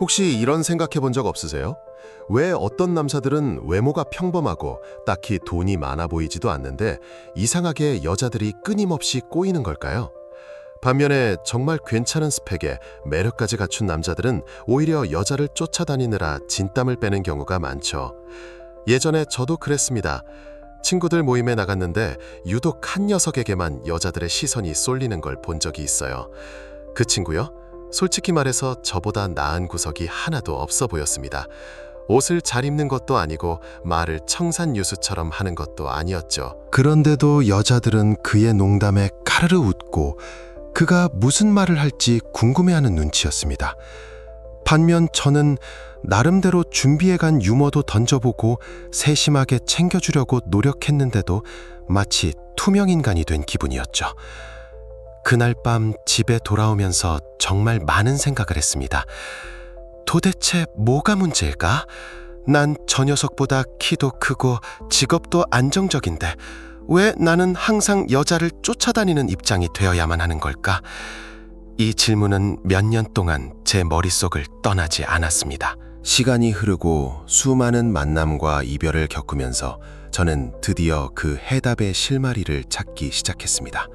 혹시 이런 생각해 본 적 없으세요? 왜 어떤 남자들은 외모가 평범하고 딱히 돈이 많아 보이지도 않는데 이상하게 여자들이 끊임없이 꼬이는 걸까요? 반면에 정말 괜찮은 스펙에 매력까지 갖춘 남자들은 오히려 여자를 쫓아다니느라 진땀을 빼는 경우가 많죠. 예전에 저도 그랬습니다. 친구들 모임에 나갔는데 유독 한 녀석에게만 여자들의 시선이 쏠리는 걸 본 적이 있어요. 그 친구요? 솔직히 말해서 저보다 나은 구석이 하나도 없어 보였습니다. 옷을 잘 입는 것도 아니고 말을 청산유수처럼 하는 것도 아니었죠. 그런데도 여자들은 그의 농담에 카르르 웃고 그가 무슨 말을 할지 궁금해하는 눈치였습니다. 반면 저는 나름대로 준비해간 유머도 던져보고 세심하게 챙겨주려고 노력했는데도 마치 투명인간이 된 기분이었죠. 그날 밤 집에 돌아오면서 정말 많은 생각을 했습니다. 도대체 뭐가 문제일까? 난 저 녀석보다 키도 크고 직업도 안정적인데 왜 나는 항상 여자를 쫓아다니는 입장이 되어야만 하는 걸까? 이 질문은 몇 년 동안 제 머릿속을 떠나지 않았습니다. 시간이 흐르고 수많은 만남과 이별을 겪으면서 저는 드디어 그 해답의 실마리를 찾기 시작했습니다.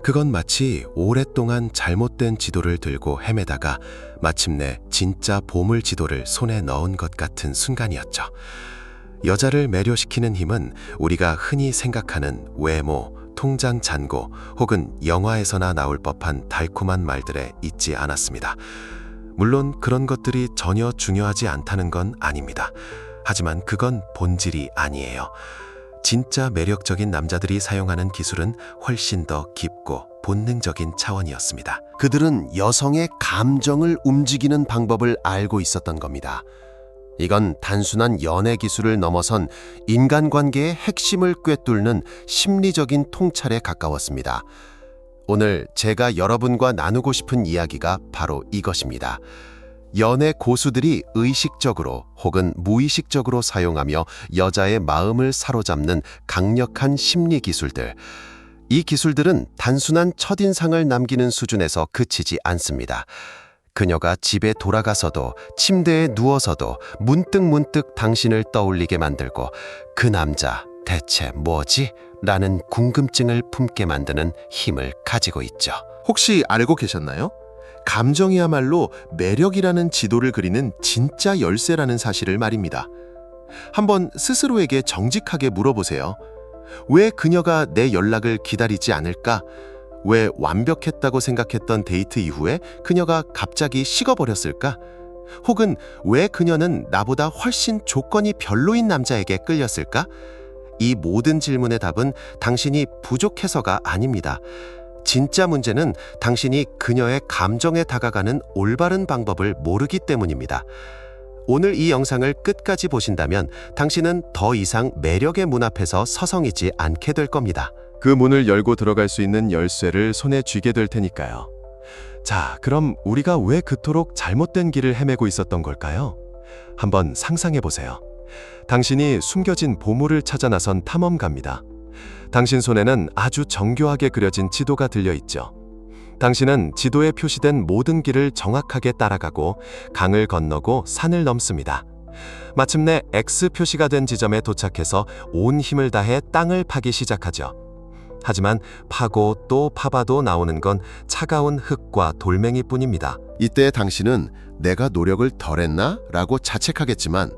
그건 마치 오랫동안 잘못된 지도를 들고 헤매다가 마침내 진짜 보물 지도를 손에 넣은 것 같은 순간이었죠. 여자를 매료시키는 힘은 우리가 흔히 생각하는 외모, 통장 잔고 혹은 영화에서나 나올 법한 달콤한 말들에 있지 않았습니다. 물론 그런 것들이 전혀 중요하지 않다는 건 아닙니다. 하지만 그건 본질이 아니에요. 진짜 매력적인 남자들이 사용하는 기술은 훨씬 더 깊고 본능적인 차원이었습니다. 그들은 여성의 감정을 움직이는 방법을 알고 있었던 겁니다. 이건 단순한 연애 기술을 넘어선 인간관계의 핵심을 꿰뚫는 심리적인 통찰에 가까웠습니다. 오늘 제가 여러분과 나누고 싶은 이야기가 바로 이것입니다. 연애 고수들이 의식적으로 혹은 무의식적으로 사용하며 여자의 마음을 사로잡는 강력한 심리 기술들. 이 기술들은 단순한 첫인상을 남기는 수준에서 그치지 않습니다. 그녀가 집에 돌아가서도 침대에 누워서도 문득 당신을 떠올리게 만들고 그 남자 대체 뭐지? 라는 궁금증을 품게 만드는 힘을 가지고 있죠. 혹시 알고 계셨나요? 감정이야말로 매력이라는 지도를 그리는 진짜 열쇠라는 사실을 말입니다. 한번 스스로에게 정직하게 물어보세요. 왜 그녀가 내 연락을 기다리지 않을까? 왜 완벽했다고 생각했던 데이트 이후에 그녀가 갑자기 식어버렸을까? 혹은 왜 그녀는 나보다 훨씬 조건이 별로인 남자에게 끌렸을까? 이 모든 질문의 답은 당신이 부족해서가 아닙니다. 진짜 문제는 당신이 그녀의 감정에 다가가는 올바른 방법을 모르기 때문입니다. 오늘 이 영상을 끝까지 보신다면 당신은 더 이상 매력의 문 앞에서 서성이지 않게 될 겁니다. 그 문을 열고 들어갈 수 있는 열쇠를 손에 쥐게 될 테니까요. 자, 그럼 우리가 왜 그토록 잘못된 길을 헤매고 있었던 걸까요? 한번 상상해 보세요. 당신이 숨겨진 보물을 찾아 나선 탐험가입니다. 당신 손에는 아주 정교하게 그려진 지도가 들려 있죠. 당신은 지도에 표시된 모든 길을 정확하게 따라가고 강을 건너고 산을 넘습니다. 마침내 X 표시가 된 지점에 도착해서 온 힘을 다해 땅을 파기 시작하죠. 하지만 파고 또 파봐도 나오는 건 차가운 흙과 돌멩이뿐입니다. 이때 당신은 내가 노력을 덜했나? 라고 자책하겠지만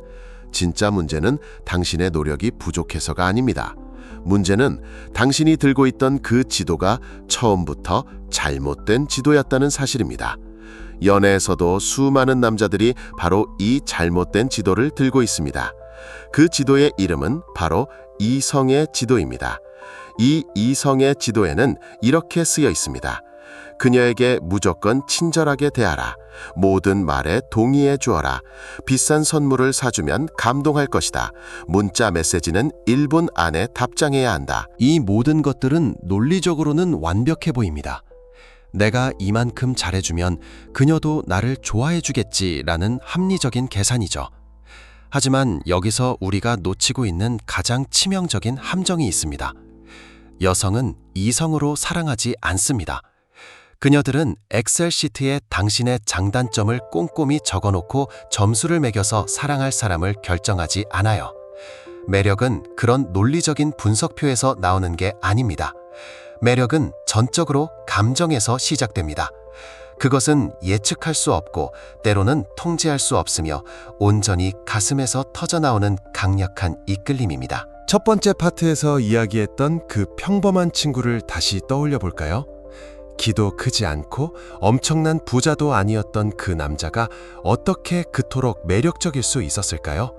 진짜 문제는 당신의 노력이 부족해서가 아닙니다. 문제는 당신이 들고 있던 그 지도가 처음부터 잘못된 지도였다는 사실입니다. 연애에서도 수많은 남자들이 바로 이 잘못된 지도를 들고 있습니다. 그 지도의 이름은 바로 이성의 지도입니다. 이 이성의 지도에는 이렇게 쓰여 있습니다. 그녀에게 무조건 친절하게 대하라. 모든 말에 동의해 주어라. 비싼 선물을 사주면 감동할 것이다. 문자 메시지는 1분 안에 답장해야 한다. 이 모든 것들은 논리적으로는 완벽해 보입니다. 내가 이만큼 잘해주면 그녀도 나를 좋아해 주겠지라는 합리적인 계산이죠. 하지만 여기서 우리가 놓치고 있는 가장 치명적인 함정이 있습니다. 여성은 이성으로 사랑하지 않습니다. 그녀들은 엑셀 시트에 당신의 장단점을 꼼꼼히 적어놓고 점수를 매겨서 사랑할 사람을 결정하지 않아요. 매력은 그런 논리적인 분석표에서 나오는 게 아닙니다. 매력은 전적으로 감정에서 시작됩니다. 그것은 예측할 수 없고 때로는 통제할 수 없으며 온전히 가슴에서 터져나오는 강력한 이끌림입니다. 첫 번째 파트에서 이야기했던 그 평범한 친구를 다시 떠올려 볼까요? 키도 크지 않고 엄청난 부자도 아니었던 그 남자가 어떻게 그토록 매력적일 수 있었을까요?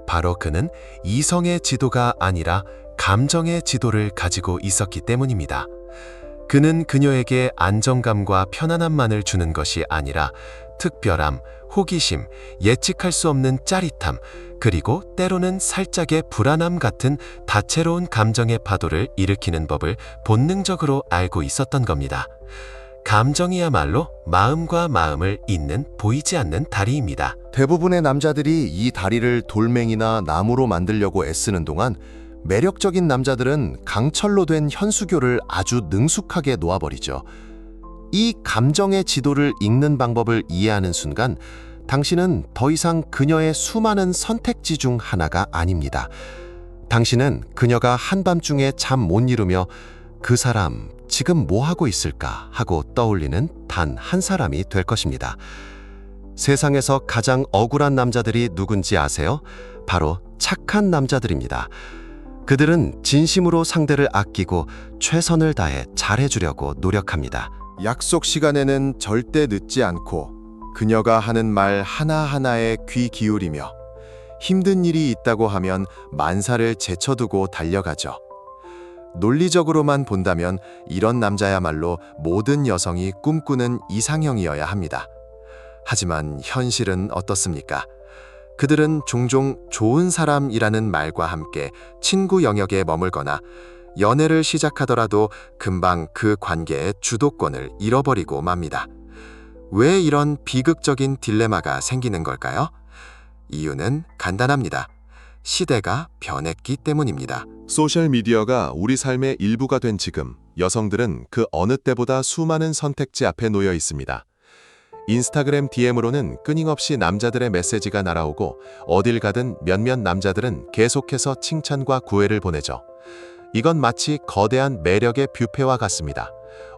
바로 그는 이성의 지도가 아니라 감정의 지도를 가지고 있었기 때문입니다. 그는 그녀에게 안정감과 편안함만을 주는 것이 아니라 특별함, 호기심, 예측할 수 없는 짜릿함, 그리고 때로는 살짝의 불안함 같은 다채로운 감정의 파도를 일으키는 법을 본능적으로 알고 있었던 겁니다. 감정이야말로 마음과 마음을 잇는 보이지 않는 다리입니다. 대부분의 남자들이 이 다리를 돌멩이나 나무로 만들려고 애쓰는 동안 매력적인 남자들은 강철로 된 현수교를 아주 능숙하게 놓아버리죠. 이 감정의 지도를 읽는 방법을 이해하는 순간 당신은 더 이상 그녀의 수많은 선택지 중 하나가 아닙니다. 당신은 그녀가 한밤중에 잠 못 이루며 그 사람 지금 뭐 하고 있을까 하고 떠올리는 단 한 사람이 될 것입니다. 세상에서 가장 억울한 남자들이 누군지 아세요? 바로 착한 남자들입니다. 그들은 진심으로 상대를 아끼고 최선을 다해 잘해주려고 노력합니다. 약속 시간에는 절대 늦지 않고 그녀가 하는 말 하나하나에 귀 기울이며 힘든 일이 있다고 하면 만사를 제쳐두고 달려가죠. 논리적으로만 본다면 이런 남자야말로 모든 여성이 꿈꾸는 이상형이어야 합니다. 하지만 현실은 어떻습니까? 그들은 종종 좋은 사람이라는 말과 함께 친구 영역에 머물거나 연애를 시작하더라도 금방 그 관계의 주도권을 잃어버리고 맙니다. 왜 이런 비극적인 딜레마가 생기는 걸까요? 이유는 간단합니다. 시대가 변했기 때문입니다. 소셜미디어가 우리 삶의 일부가 된 지금, 여성들은 그 어느 때보다 수많은 선택지 앞에 놓여 있습니다. 인스타그램 DM으로는 끊임없이 남자들의 메시지가 날아오고 어딜 가든 몇몇 남자들은 계속해서 칭찬과 구애를 보내죠. 이건 마치 거대한 매력의 뷔페와 같습니다.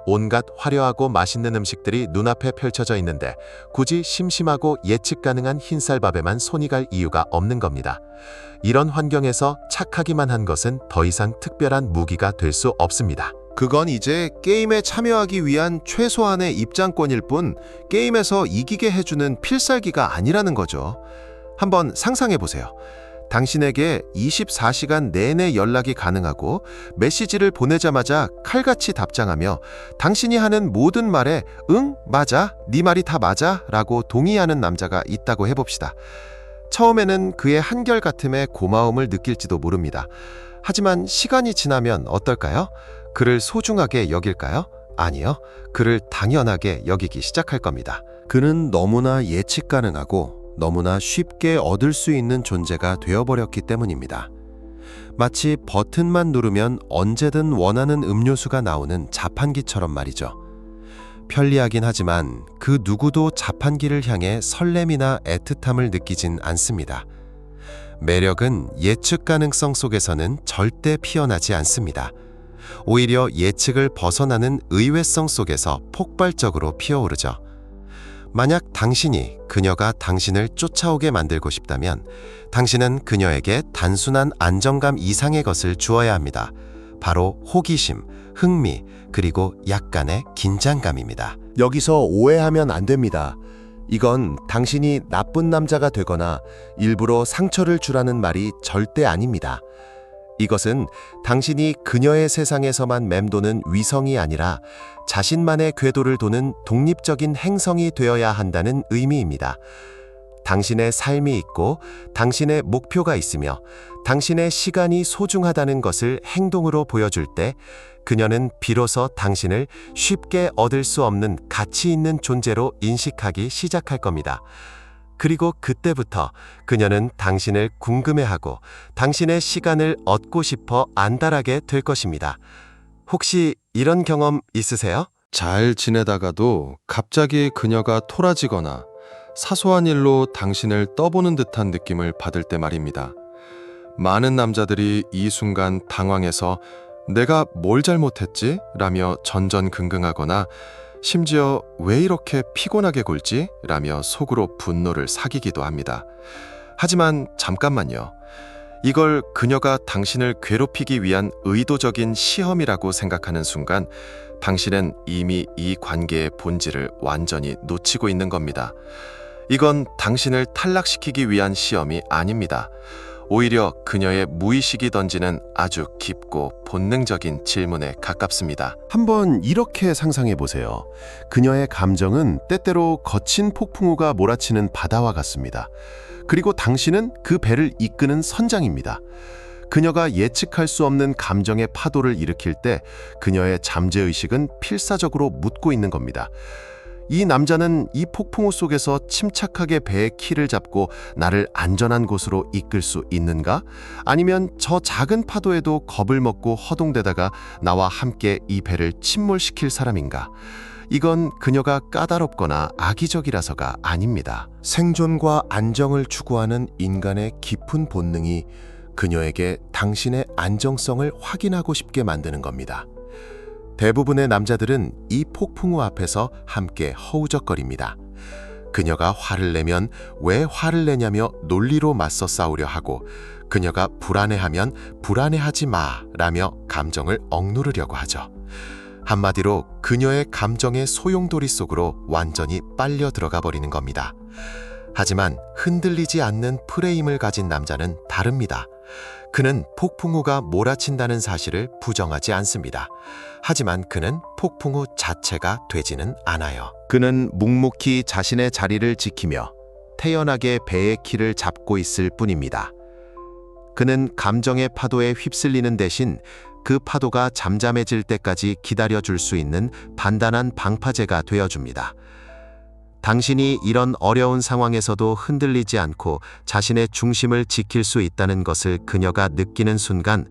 온갖 화려하고 맛있는 음식들이 눈앞에 펼쳐져 있는데 굳이 심심하고 예측 가능한 흰쌀밥에만 손이 갈 이유가 없는 겁니다. 이런 환경에서 착하기만 한 것은 더 이상 특별한 무기가 될 수 없습니다. 그건 이제 게임에 참여하기 위한 최소한의 입장권일 뿐 게임에서 이기게 해주는 필살기가 아니라는 거죠. 한번 상상해보세요. 당신에게 24시간 내내 연락이 가능하고 메시지를 보내자마자 칼같이 답장하며 당신이 하는 모든 말에 응, 맞아, 네 말이 다 맞아 라고 동의하는 남자가 있다고 해봅시다. 처음에는 그의 한결같음에 고마움을 느낄지도 모릅니다. 하지만 시간이 지나면 어떨까요? 그를 소중하게 여길까요? 아니요. 그를 당연하게 여기기 시작할 겁니다. 그는 너무나 예측 가능하고 너무나 쉽게 얻을 수 있는 존재가 되어버렸기 때문입니다. 마치 버튼만 누르면 언제든 원하는 음료수가 나오는 자판기처럼 말이죠. 편리하긴 하지만 그 누구도 자판기를 향해 설렘이나 애틋함을 느끼진 않습니다. 매력은 예측 가능성 속에서는 절대 피어나지 않습니다. 오히려 예측을 벗어나는 의외성 속에서 폭발적으로 피어오르죠. 만약 당신이 그녀가 당신을 쫓아오게 만들고 싶다면 당신은 그녀에게 단순한 안정감 이상의 것을 주어야 합니다. 바로 호기심, 흥미, 그리고 약간의 긴장감입니다. 여기서 오해하면 안 됩니다. 이건 당신이 나쁜 남자가 되거나 일부러 상처를 주라는 말이 절대 아닙니다. 이것은 당신이 그녀의 세상에서만 맴도는 위성이 아니라 자신만의 궤도를 도는 독립적인 행성이 되어야 한다는 의미입니다. 당신의 삶이 있고 당신의 목표가 있으며 당신의 시간이 소중하다는 것을 행동으로 보여줄 때 그녀는 비로소 당신을 쉽게 얻을 수 없는 가치 있는 존재로 인식하기 시작할 겁니다. 그리고 그때부터 그녀는 당신을 궁금해하고 당신의 시간을 얻고 싶어 안달하게 될 것입니다. 혹시 이런 경험 있으세요? 잘 지내다가도 갑자기 그녀가 토라지거나 사소한 일로 당신을 떠보는 듯한 느낌을 받을 때 말입니다. 많은 남자들이 이 순간 당황해서 내가 뭘 잘못했지? 라며 전전긍긍하거나 심지어 왜 이렇게 피곤하게 굴지? 라며 속으로 분노를 사기기도 합니다. 하지만 잠깐만요. 이걸 그녀가 당신을 괴롭히기 위한 의도적인 시험이라고 생각하는 순간 당신은 이미 이 관계의 본질을 완전히 놓치고 있는 겁니다. 이건 당신을 탈락시키기 위한 시험이 아닙니다. 오히려 그녀의 무의식이 던지는 아주 깊고 본능적인 질문에 가깝습니다. 한번 이렇게 상상해 보세요. 그녀의 감정은 때때로 거친 폭풍우가 몰아치는 바다와 같습니다. 그리고 당신은 그 배를 이끄는 선장입니다. 그녀가 예측할 수 없는 감정의 파도를 일으킬 때 그녀의 잠재의식은 필사적으로 묻고 있는 겁니다. 이 남자는 이 폭풍우 속에서 침착하게 배의 키를 잡고 나를 안전한 곳으로 이끌 수 있는가? 아니면 저 작은 파도에도 겁을 먹고 허둥대다가 나와 함께 이 배를 침몰시킬 사람인가? 이건 그녀가 까다롭거나 악의적이라서가 아닙니다. 생존과 안정을 추구하는 인간의 깊은 본능이 그녀에게 당신의 안정성을 확인하고 싶게 만드는 겁니다. 대부분의 남자들은 이 폭풍우 앞에서 함께 허우적거립니다. 그녀가 화를 내면 왜 화를 내냐며 논리로 맞서 싸우려 하고 그녀가 불안해하면 불안해하지 마라며 감정을 억누르려고 하죠. 한마디로 그녀의 감정의 소용돌이 속으로 완전히 빨려 들어가 버리는 겁니다. 하지만 흔들리지 않는 프레임을 가진 남자는 다릅니다. 그는 폭풍우가 몰아친다는 사실을 부정하지 않습니다. 하지만 그는 폭풍우 자체가 되지는 않아요. 그는 묵묵히 자신의 자리를 지키며 태연하게 배의 키를 잡고 있을 뿐입니다. 그는 감정의 파도에 휩쓸리는 대신 그 파도가 잠잠해질 때까지 기다려줄 수 있는 단단한 방파제가 되어줍니다. 당신이 이런 어려운 상황에서도 흔들리지 않고 자신의 중심을 지킬 수 있다는 것을 그녀가 느끼는 순간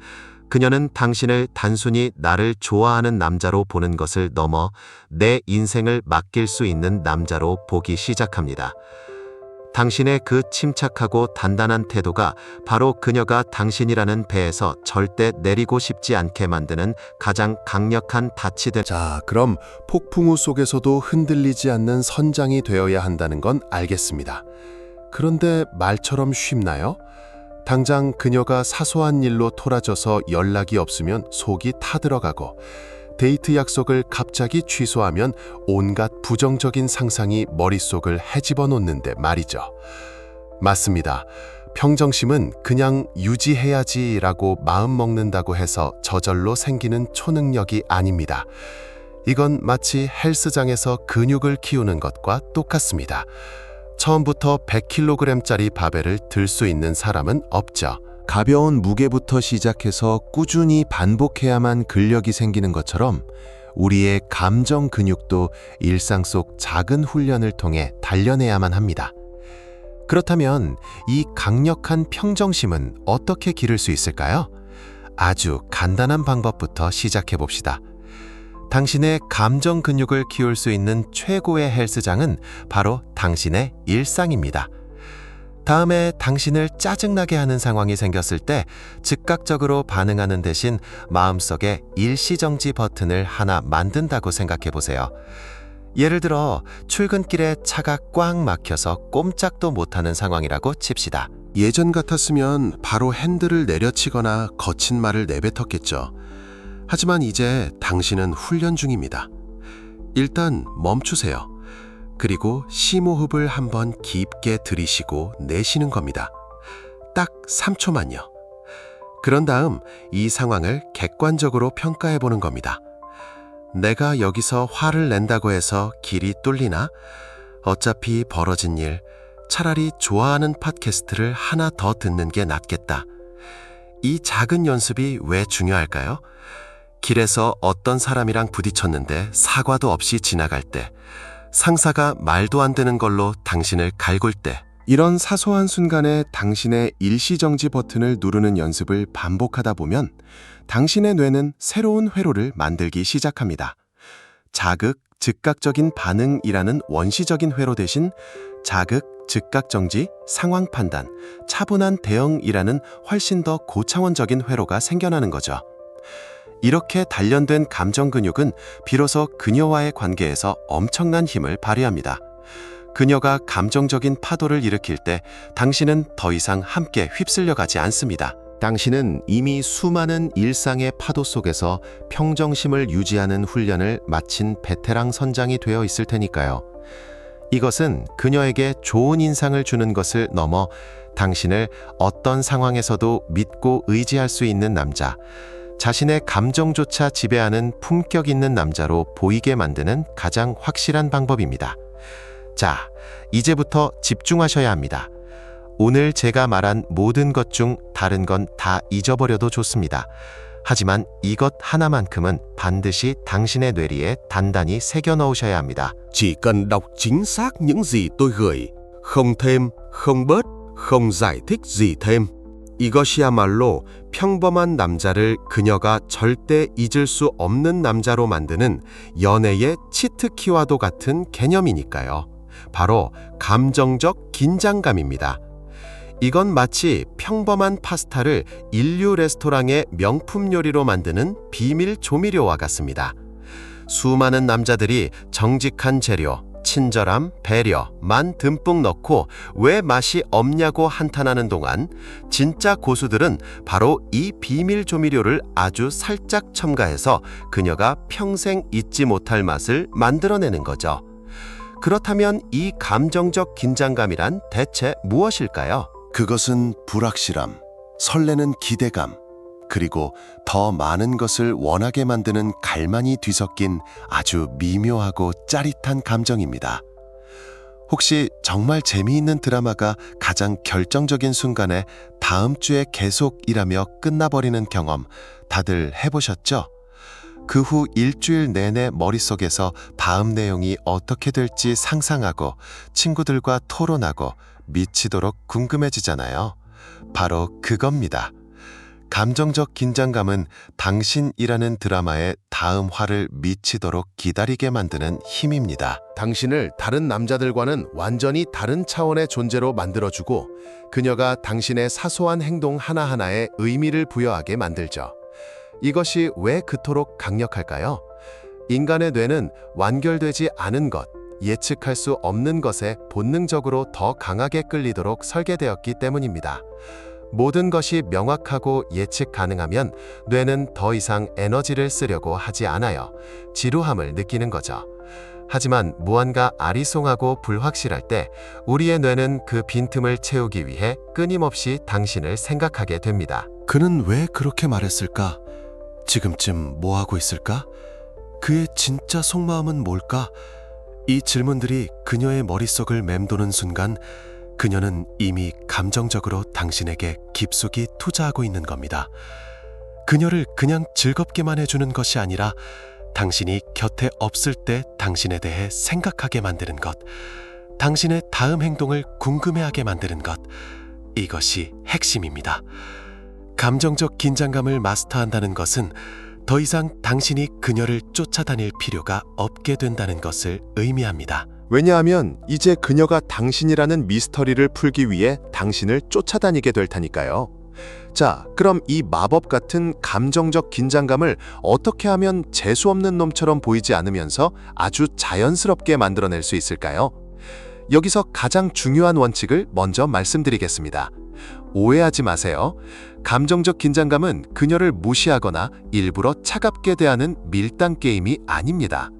그녀는 당신을 단순히 나를 좋아하는 남자로 보는 것을 넘어 내 인생을 맡길 수 있는 남자로 보기 시작합니다. 당신의 그 침착하고 단단한 태도가 바로 그녀가 당신이라는 배에서 절대 내리고 싶지 않게 만드는 가장 강력한 닻이 자, 그럼 폭풍우 속에서도 흔들리지 않는 선장이 되어야 한다는 건 알겠습니다. 그런데 말처럼 쉽나요? 당장 그녀가 사소한 일로 토라져서 연락이 없으면 속이 타들어가고 데이트 약속을 갑자기 취소하면 온갖 부정적인 상상이 머릿속을 헤집어 놓는데 말이죠. 맞습니다. 평정심은 그냥 유지해야지라고 마음먹는다고 해서 저절로 생기는 초능력이 아닙니다. 이건 마치 헬스장에서 근육을 키우는 것과 똑같습니다. 처음부터 100kg짜리 바벨을 들 수 있는 사람은 없죠. 가벼운 무게부터 시작해서 꾸준히 반복해야만 근력이 생기는 것처럼 우리의 감정 근육도 일상 속 작은 훈련을 통해 단련해야만 합니다. 그렇다면 이 강력한 평정심은 어떻게 기를 수 있을까요? 아주 간단한 방법부터 시작해 봅시다. 당신의 감정 근육을 키울 수 있는 최고의 헬스장은 바로 당신의 일상입니다. 다음에 당신을 짜증나게 하는 상황이 생겼을 때 즉각적으로 반응하는 대신 마음속에 일시정지 버튼을 하나 만든다고 생각해 보세요. 예를 들어 출근길에 차가 꽉 막혀서 꼼짝도 못하는 상황이라고 칩시다. 예전 같았으면 바로 핸들을 내려치거나 거친 말을 내뱉었겠죠. 하지만 이제 당신은 훈련 중입니다. 일단 멈추세요. 그리고 심호흡을 한번 깊게 들이쉬고 내쉬는 겁니다. 딱 3초만요. 그런 다음 이 상황을 객관적으로 평가해 보는 겁니다. 내가 여기서 화를 낸다고 해서 길이 뚫리나? 어차피 벌어진 일, 차라리 좋아하는 팟캐스트를 하나 더 듣는 게 낫겠다. 이 작은 연습이 왜 중요할까요? 길에서 어떤 사람이랑 부딪혔는데 사과도 없이 지나갈 때, 상사가 말도 안 되는 걸로 당신을 갈굴 때, 이런 사소한 순간에 당신의 일시정지 버튼을 누르는 연습을 반복하다 보면 당신의 뇌는 새로운 회로를 만들기 시작합니다. 자극, 즉각적인 반응이라는 원시적인 회로 대신 자극, 즉각 정지, 상황 판단, 차분한 대응이라는 훨씬 더 고차원적인 회로가 생겨나는 거죠. 이렇게 단련된 감정 근육은 비로소 그녀와의 관계에서 엄청난 힘을 발휘합니다. 그녀가 감정적인 파도를 일으킬 때 당신은 더 이상 함께 휩쓸려 가지 않습니다. 당신은 이미 수많은 일상의 파도 속에서 평정심을 유지하는 훈련을 마친 베테랑 선장이 되어 있을 테니까요. 이것은 그녀에게 좋은 인상을 주는 것을 넘어 당신을 어떤 상황에서도 믿고 의지할 수 있는 남자, 자신의 감정조차 지배하는 품격 있는 남자로 보이게 만드는 가장 확실한 방법입니다. 자, 이제부터 집중하셔야 합니다. 오늘 제가 말한 모든 것 중 다른 건 다 잊어버려도 좋습니다. 하지만 이것 하나만큼은 반드시 당신의 뇌리에 단단히 새겨 넣으셔야 합니다. Chỉ cần đọc chính xác những gì tôi gửi, không thêm, không bớt, không giải thích gì thêm. 이것이야말로 평범한 남자를 그녀가 절대 잊을 수 없는 남자로 만드는 연애의 치트키와도 같은 개념이니까요. 바로 감정적 긴장감입니다. 이건 마치 평범한 파스타를 인류 레스토랑의 명품 요리로 만드는 비밀 조미료와 같습니다. 수많은 남자들이 정직한 재료, 친절함, 배려만 듬뿍 넣고 왜 맛이 없냐고 한탄하는 동안 진짜 고수들은 바로 이 비밀 조미료를 아주 살짝 첨가해서 그녀가 평생 잊지 못할 맛을 만들어내는 거죠. 그렇다면 이 감정적 긴장감이란 대체 무엇일까요? 그것은 불확실함, 설레는 기대감, 그리고 더 많은 것을 원하게 만드는 갈망이 뒤섞인 아주 미묘하고 짜릿한 감정입니다. 혹시 정말 재미있는 드라마가 가장 결정적인 순간에 다음 주에 계속이라며 끝나버리는 경험 다들 해보셨죠? 그 후 일주일 내내 머릿속에서 다음 내용이 어떻게 될지 상상하고 친구들과 토론하고 미치도록 궁금해지잖아요. 바로 그겁니다. 감정적 긴장감은 당신이라는 드라마의 다음 화를 미치도록 기다리게 만드는 힘입니다. 당신을 다른 남자들과는 완전히 다른 차원의 존재로 만들어주고 그녀가 당신의 사소한 행동 하나하나에 의미를 부여하게 만들죠. 이것이 왜 그토록 강력할까요? 인간의 뇌는 완결되지 않은 것, 예측할 수 없는 것에 본능적으로 더 강하게 끌리도록 설계되었기 때문입니다. 모든 것이 명확하고 예측 가능하면 뇌는 더 이상 에너지를 쓰려고 하지 않아요. 지루함을 느끼는 거죠. 하지만 무언가 아리송하고 불확실할 때 우리의 뇌는 그 빈틈을 채우기 위해 끊임없이 당신을 생각하게 됩니다. 그는 왜 그렇게 말했을까? 지금쯤 뭐 하고 있을까? 그의 진짜 속마음은 뭘까? 이 질문들이 그녀의 머릿속을 맴도는 순간 그녀는 이미 감정적으로 당신에게 깊숙이 투자하고 있는 겁니다. 그녀를 그냥 즐겁게만 해주는 것이 아니라 당신이 곁에 없을 때 당신에 대해 생각하게 만드는 것, 당신의 다음 행동을 궁금해하게 만드는 것, 이것이 핵심입니다. 감정적 긴장감을 마스터한다는 것은 더 이상 당신이 그녀를 쫓아다닐 필요가 없게 된다는 것을 의미합니다. 왜냐하면 이제 그녀가 당신이라는 미스터리를 풀기 위해 당신을 쫓아다니게 될 테니까요. 자, 그럼 이 마법 같은 감정적 긴장감을 어떻게 하면 재수없는 놈처럼 보이지 않으면서 아주 자연스럽게 만들어낼 수 있을까요? 여기서 가장 중요한 원칙을 먼저 말씀드리겠습니다. 오해하지 마세요. 감정적 긴장감은 그녀를 무시하거나 일부러 차갑게 대하는 밀당 게임이 아닙니다.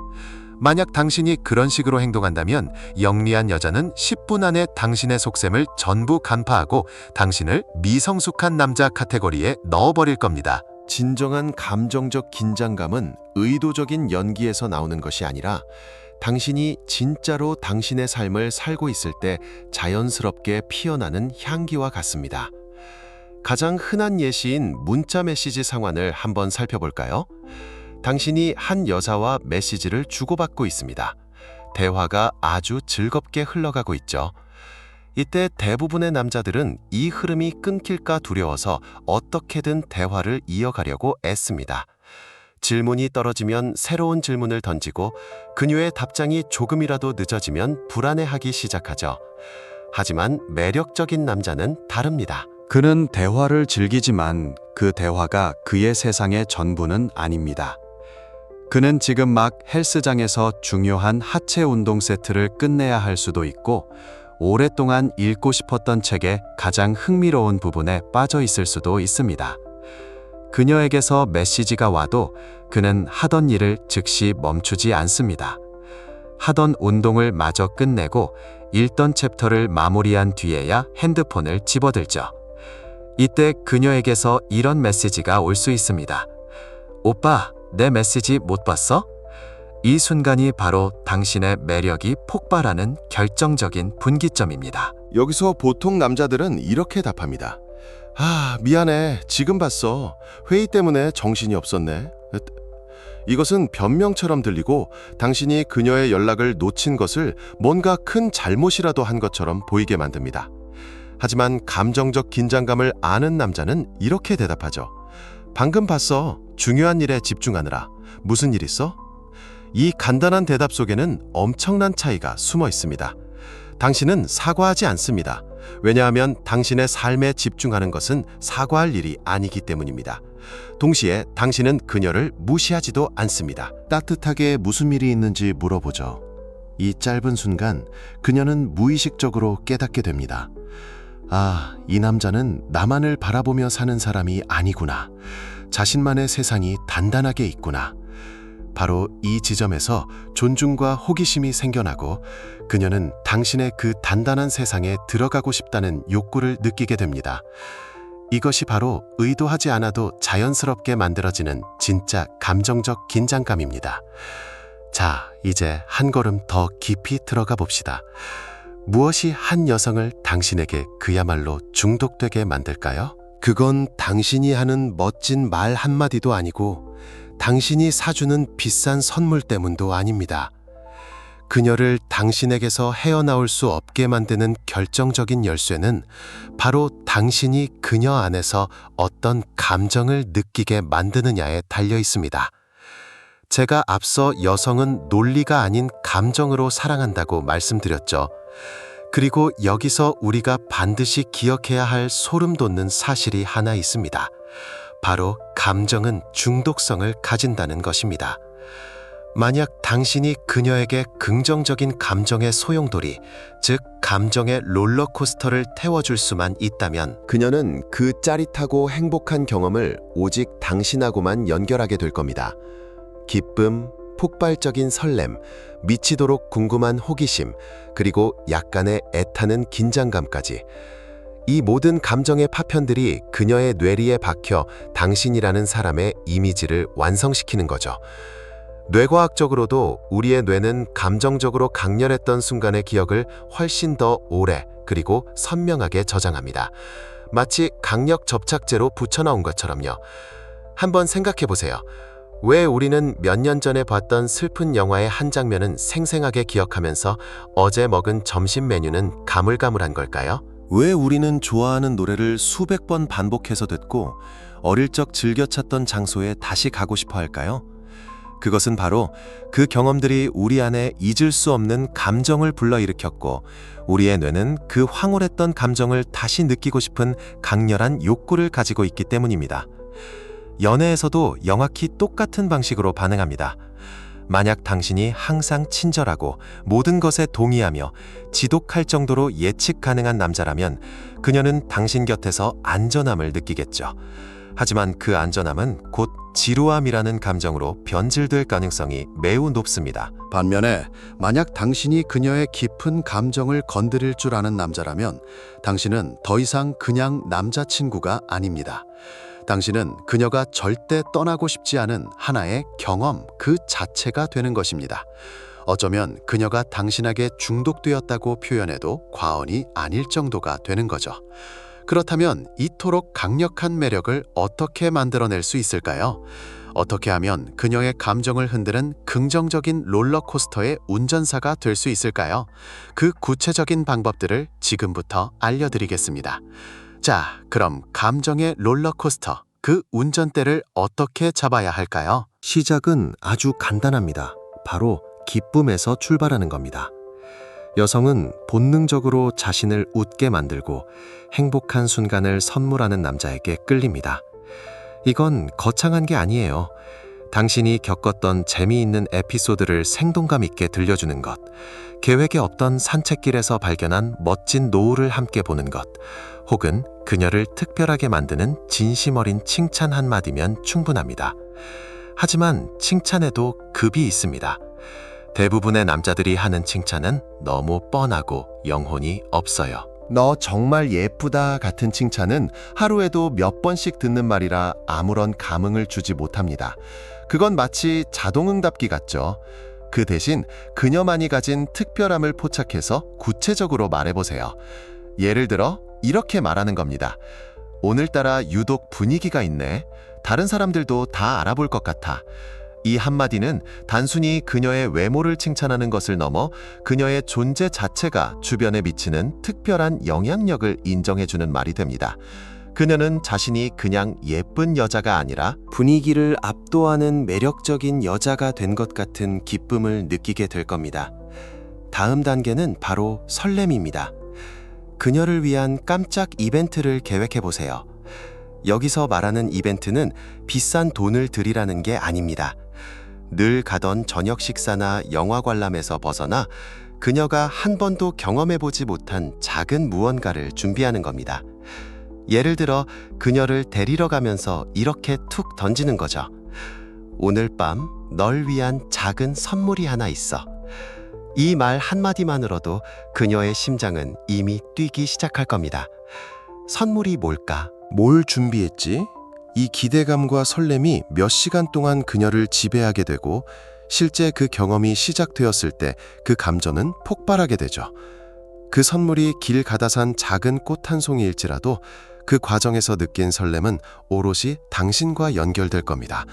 만약 당신이 그런 식으로 행동한다면 영리한 여자는 10분 안에 당신의 속셈을 전부 간파하고 당신을 미성숙한 남자 카테고리에 넣어버릴 겁니다. 진정한 감정적 긴장감은 의도적인 연기에서 나오는 것이 아니라 당신이 진짜로 당신의 삶을 살고 있을 때 자연스럽게 피어나는 향기와 같습니다. 가장 흔한 예시인 문자 메시지 상황을 한번 살펴볼까요? 당신이 한 여자와 메시지를 주고받고 있습니다. 대화가 아주 즐겁게 흘러가고 있죠. 이때 대부분의 남자들은 이 흐름이 끊길까 두려워서 어떻게든 대화를 이어가려고 애씁니다. 질문이 떨어지면 새로운 질문을 던지고 그녀의 답장이 조금이라도 늦어지면 불안해하기 시작하죠. 하지만 매력적인 남자는 다릅니다. 그는 대화를 즐기지만 그 대화가 그의 세상의 전부는 아닙니다. 그는 지금 막 헬스장에서 중요한 하체 운동 세트를 끝내야 할 수도 있고 오랫동안 읽고 싶었던 책의 가장 흥미로운 부분에 빠져 있을 수도 있습니다. 그녀에게서 메시지가 와도 그는 하던 일을 즉시 멈추지 않습니다. 하던 운동을 마저 끝내고 읽던 챕터를 마무리한 뒤에야 핸드폰을 집어들죠. 이때 그녀에게서 이런 메시지가 올 수 있습니다. 오빠, 내 메시지 못 봤어? 이 순간이 바로 당신의 매력이 폭발하는 결정적인 분기점입니다. 여기서 보통 남자들은 이렇게 답합니다. 아, 미안해. 지금 봤어. 회의 때문에 정신이 없었네. 이것은 변명처럼 들리고 당신이 그녀의 연락을 놓친 것을 뭔가 큰 잘못이라도 한 것처럼 보이게 만듭니다. 하지만 감정적 긴장감을 아는 남자는 이렇게 대답하죠. 방금 봤어. 중요한 일에 집중하느라. 무슨 일 있어? 이 간단한 대답 속에는 엄청난 차이가 숨어 있습니다. 당신은 사과하지 않습니다. 왜냐하면 당신의 삶에 집중하는 것은 사과할 일이 아니기 때문입니다. 동시에 당신은 그녀를 무시하지도 않습니다. 따뜻하게 무슨 일이 있는지 물어보죠. 이 짧은 순간 그녀는 무의식적으로 깨닫게 됩니다. 아, 이 남자는 나만을 바라보며 사는 사람이 아니구나. 자신만의 세상이 단단하게 있구나. 바로 이 지점에서 존중과 호기심이 생겨나고 그녀는 당신의 그 단단한 세상에 들어가고 싶다는 욕구를 느끼게 됩니다. 이것이 바로 의도하지 않아도 자연스럽게 만들어지는 진짜 감정적 긴장감입니다. 자, 이제 한 걸음 더 깊이 들어가 봅시다. 무엇이 한 여성을 당신에게 그야말로 중독되게 만들까요? 그건 당신이 하는 멋진 말 한마디도 아니고 당신이 사주는 비싼 선물 때문도 아닙니다. 그녀를 당신에게서 헤어나올 수 없게 만드는 결정적인 열쇠는 바로 당신이 그녀 안에서 어떤 감정을 느끼게 만드느냐에 달려 있습니다. 제가 앞서 여성은 논리가 아닌 감정으로 사랑한다고 말씀드렸죠. 그리고 여기서 우리가 반드시 기억해야 할 소름 돋는 사실이 하나 있습니다. 바로 감정은 중독성을 가진다는 것입니다. 만약 당신이 그녀에게 긍정적인 감정의 소용돌이, 즉 감정의 롤러코스터를 태워줄 수만 있다면 그녀는 그 짜릿하고 행복한 경험을 오직 당신하고만 연결하게 될 겁니다. 기쁨, 폭발적인 설렘, 미치도록 궁금한 호기심, 그리고 약간의 애타는 긴장감까지. 이 모든 감정의 파편들이 그녀의 뇌리에 박혀 당신이라는 사람의 이미지를 완성시키는 거죠. 뇌과학적으로도 우리의 뇌는 감정적으로 강렬했던 순간의 기억을 훨씬 더 오래 그리고 선명하게 저장합니다. 마치 강력 접착제로 붙여넣은 것처럼요. 한번 생각해 보세요. 왜 우리는 몇 년 전에 봤던 슬픈 영화의 한 장면은 생생하게 기억하면서 어제 먹은 점심 메뉴는 가물가물한 걸까요? 왜 우리는 좋아하는 노래를 수백 번 반복해서 듣고 어릴 적 즐겨 찾던 장소에 다시 가고 싶어 할까요? 그것은 바로 그 경험들이 우리 안에 잊을 수 없는 감정을 불러일으켰고 우리의 뇌는 그 황홀했던 감정을 다시 느끼고 싶은 강렬한 욕구를 가지고 있기 때문입니다. 연애에서도 영악히 똑같은 방식으로 반응합니다. 만약 당신이 항상 친절하고 모든 것에 동의하며 지독할 정도로 예측 가능한 남자라면 그녀는 당신 곁에서 안전함을 느끼겠죠. 하지만 그 안전함은 곧 지루함이라는 감정으로 변질될 가능성이 매우 높습니다. 반면에 만약 당신이 그녀의 깊은 감정을 건드릴 줄 아는 남자라면 당신은 더 이상 그냥 남자친구가 아닙니다. 당신은 그녀가 절대 떠나고 싶지 않은 하나의 경험 그 자체가 되는 것입니다. 어쩌면 그녀가 당신에게 중독되었다고 표현해도 과언이 아닐 정도가 되는 거죠. 그렇다면 이토록 강력한 매력을 어떻게 만들어낼 수 있을까요? 어떻게 하면 그녀의 감정을 흔드는 긍정적인 롤러코스터의 운전사가 될 수 있을까요? 그 구체적인 방법들을 지금부터 알려드리겠습니다. 자, 그럼 감정의 롤러코스터, 그 운전대를 어떻게 잡아야 할까요? 시작은 아주 간단합니다. 바로 기쁨에서 출발하는 겁니다. 여성은 본능적으로 자신을 웃게 만들고 행복한 순간을 선물하는 남자에게 끌립니다. 이건 거창한 게 아니에요. 당신이 겪었던 재미있는 에피소드를 생동감 있게 들려주는 것, 계획에 없던 산책길에서 발견한 멋진 노을을 함께 보는 것, 혹은 그녀를 특별하게 만드는 진심 어린 칭찬 한마디면 충분합니다. 하지만 칭찬에도 급이 있습니다. 대부분의 남자들이 하는 칭찬은 너무 뻔하고 영혼이 없어요. 너 정말 예쁘다 같은 칭찬은 하루에도 몇 번씩 듣는 말이라 아무런 감흥을 주지 못합니다. 그건 마치 자동응답기 같죠. 그 대신 그녀만이 가진 특별함을 포착해서 구체적으로 말해보세요. 예를 들어 이렇게 말하는 겁니다. 오늘따라 유독 분위기가 있네. 다른 사람들도 다 알아볼 것 같아. 이 한마디는 단순히 그녀의 외모를 칭찬하는 것을 넘어 그녀의 존재 자체가 주변에 미치는 특별한 영향력을 인정해주는 말이 됩니다. 그녀는 자신이 그냥 예쁜 여자가 아니라 분위기를 압도하는 매력적인 여자가 된 것 같은 기쁨을 느끼게 될 겁니다. 다음 단계는 바로 설렘입니다. 그녀를 위한 깜짝 이벤트를 계획해 보세요. 여기서 말하는 이벤트는 비싼 돈을 들이라는 게 아닙니다. 늘 가던 저녁 식사나 영화 관람에서 벗어나 그녀가 한 번도 경험해보지 못한 작은 무언가를 준비하는 겁니다. 예를 들어 그녀를 데리러 가면서 이렇게 툭 던지는 거죠. 오늘 밤 널 위한 작은 선물이 하나 있어. 이 말 한마디만으로도 그녀의 심장은 이미 뛰기 시작할 겁니다. 선물이 뭘까? 뭘 준비했지? 이 기대감과 설렘이 몇 시간 동안 그녀를 지배하게 되고 실제 그 경험이 시작되었을 때 그 감정은 폭발하게 되죠. 그 선물이 길 가다 산 작은 꽃 한 송이일지라도 그 과정에서 느낀 설렘은 오롯이 당신과 연결될 겁니다.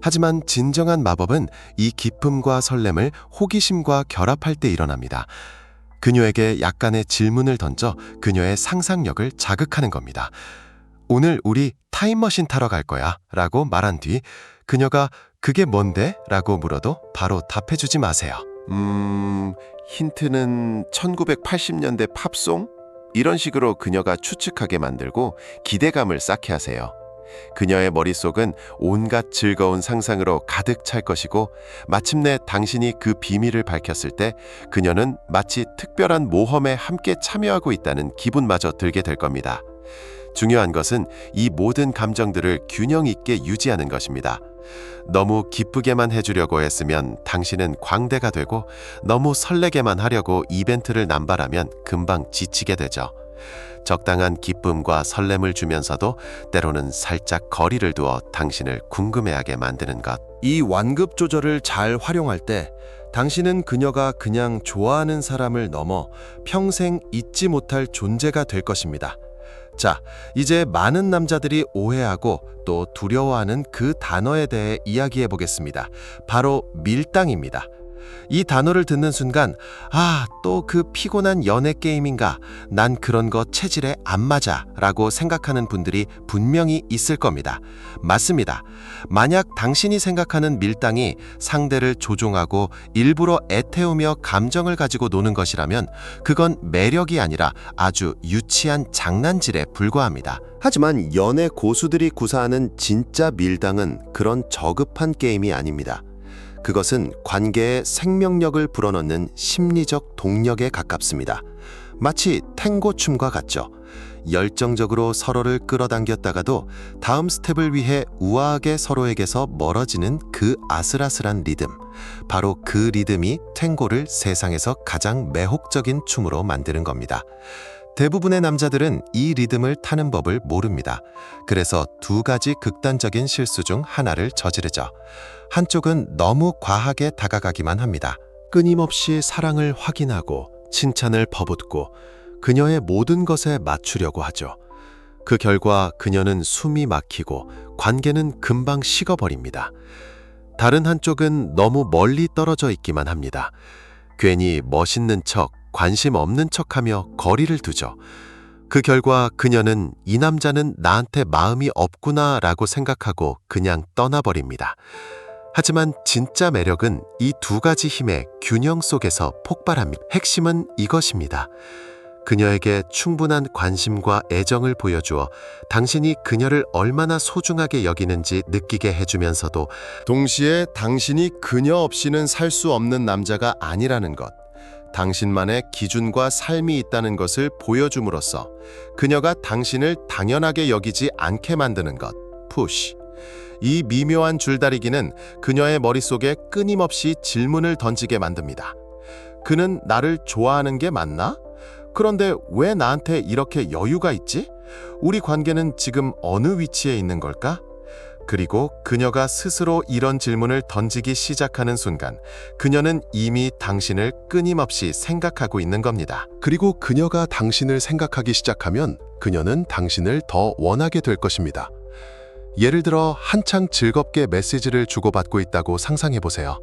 하지만 진정한 마법은 이 기쁨과 설렘을 호기심과 결합할 때 일어납니다. 그녀에게 약간의 질문을 던져 그녀의 상상력을 자극하는 겁니다. 오늘 우리 타임머신 타러 갈 거야 라고 말한 뒤 그녀가 그게 뭔데? 라고 물어도 바로 답해주지 마세요. 힌트는 1980년대 팝송? 이런 식으로 그녀가 추측하게 만들고 기대감을 쌓게 하세요. 그녀의 머릿속은 온갖 즐거운 상상으로 가득 찰 것이고 마침내 당신이 그 비밀을 밝혔을 때 그녀는 마치 특별한 모험에 함께 참여하고 있다는 기분마저 들게 될 겁니다. 중요한 것은 이 모든 감정들을 균형 있게 유지하는 것입니다. 너무 기쁘게만 해주려고 했으면 당신은 광대가 되고 너무 설레게만 하려고 이벤트를 남발하면 금방 지치게 되죠. 적당한 기쁨과 설렘을 주면서도 때로는 살짝 거리를 두어 당신을 궁금해하게 만드는 것. 이 완급 조절을 잘 활용할 때 당신은 그녀가 그냥 좋아하는 사람을 넘어 평생 잊지 못할 존재가 될 것입니다. 자, 이제 많은 남자들이 오해하고 또 두려워하는 그 단어에 대해 이야기해 보겠습니다. 바로 밀당입니다. 이 단어를 듣는 순간 또 그 피곤한 연애 게임인가? 난 그런 거 체질에 안 맞아 라고 생각하는 분들이 분명히 있을 겁니다. 맞습니다. 만약 당신이 생각하는 밀당이 상대를 조종하고 일부러 애태우며 감정을 가지고 노는 것이라면 그건 매력이 아니라 아주 유치한 장난질에 불과합니다. 하지만 연애 고수들이 구사하는 진짜 밀당은 그런 저급한 게임이 아닙니다. 그것은 관계에 생명력을 불어넣는 심리적 동력에 가깝습니다. 마치 탱고 춤과 같죠. 열정적으로 서로를 끌어당겼다가도 다음 스텝을 위해 우아하게 서로에게서 멀어지는 그 아슬아슬한 리듬. 바로 그 리듬이 탱고를 세상에서 가장 매혹적인 춤으로 만드는 겁니다. 대부분의 남자들은 이 리듬을 타는 법을 모릅니다. 그래서 두 가지 극단적인 실수 중 하나를 저지르죠. 한쪽은 너무 과하게 다가가기만 합니다. 끊임없이 사랑을 확인하고 칭찬을 퍼붓고 그녀의 모든 것에 맞추려고 하죠. 그 결과 그녀는 숨이 막히고 관계는 금방 식어버립니다. 다른 한쪽은 너무 멀리 떨어져 있기만 합니다. 괜히 멋있는 척, 관심 없는 척하며 거리를 두죠. 그 결과 그녀는 이 남자는 나한테 마음이 없구나 라고 생각하고 그냥 떠나버립니다. 하지만 진짜 매력은 이 두 가지 힘의 균형 속에서 폭발합니다. 핵심은 이것입니다. 그녀에게 충분한 관심과 애정을 보여주어 당신이 그녀를 얼마나 소중하게 여기는지 느끼게 해주면서도 동시에 당신이 그녀 없이는 살 수 없는 남자가 아니라는 것, 당신만의 기준과 삶이 있다는 것을 보여줌으로써 그녀가 당신을 당연하게 여기지 않게 만드는 것, 푸시. 이 미묘한 줄다리기는 그녀의 머릿속에 끊임없이 질문을 던지게 만듭니다. 그는 나를 좋아하는 게 맞나? 그런데 왜 나한테 이렇게 여유가 있지? 우리 관계는 지금 어느 위치에 있는 걸까? 그리고 그녀가 스스로 이런 질문을 던지기 시작하는 순간 그녀는 이미 당신을 끊임없이 생각하고 있는 겁니다. 그리고 그녀가 당신을 생각하기 시작하면 그녀는 당신을 더 원하게 될 것입니다. 예를 들어 한창 즐겁게 메시지를 주고받고 있다고 상상해 보세요.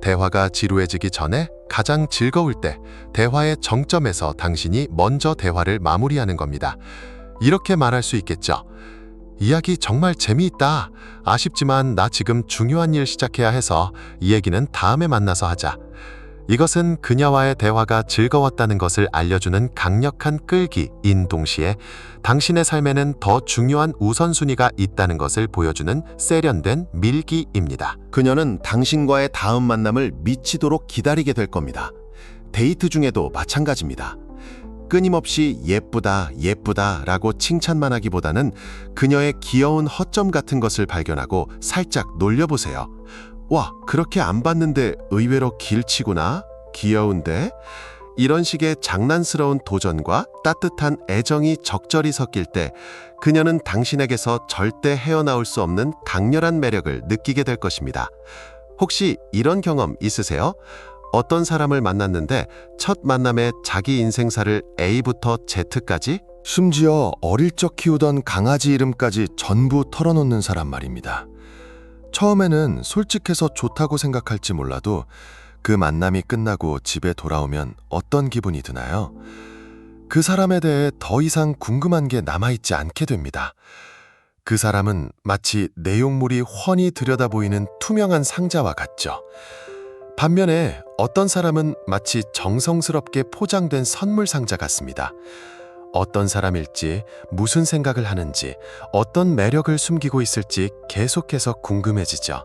대화가 지루해지기 전에 가장 즐거울 때 대화의 정점에서 당신이 먼저 대화를 마무리하는 겁니다. 이렇게 말할 수 있겠죠. 이야기 정말 재미있다. 아쉽지만 나 지금 중요한 일 시작해야 해서 이 얘기는 다음에 만나서 하자. 이것은 그녀와의 대화가 즐거웠다는 것을 알려주는 강력한 끌기인 동시에 당신의 삶에는 더 중요한 우선순위가 있다는 것을 보여주는 세련된 밀기입니다. 그녀는 당신과의 다음 만남을 미치도록 기다리게 될 겁니다. 데이트 중에도 마찬가지입니다. 끊임없이 예쁘다, 예쁘다 라고 칭찬만 하기보다는 그녀의 귀여운 허점 같은 것을 발견하고 살짝 놀려보세요. 와, 그렇게 안 봤는데 의외로 길치구나? 귀여운데? 이런 식의 장난스러운 도전과 따뜻한 애정이 적절히 섞일 때 그녀는 당신에게서 절대 헤어나올 수 없는 강렬한 매력을 느끼게 될 것입니다. 혹시 이런 경험 있으세요? 어떤 사람을 만났는데 첫 만남에 자기 인생사를 A부터 Z까지? 심지어 어릴 적 키우던 강아지 이름까지 전부 털어놓는 사람 말입니다. 처음에는 솔직해서 좋다고 생각할지 몰라도 그 만남이 끝나고 집에 돌아오면 어떤 기분이 드나요? 그 사람에 대해 더 이상 궁금한 게 남아있지 않게 됩니다. 그 사람은 마치 내용물이 훤히 들여다보이는 투명한 상자와 같죠. 반면에 어떤 사람은 마치 정성스럽게 포장된 선물 상자 같습니다. 어떤 사람일지, 무슨 생각을 하는지, 어떤 매력을 숨기고 있을지 계속해서 궁금해지죠.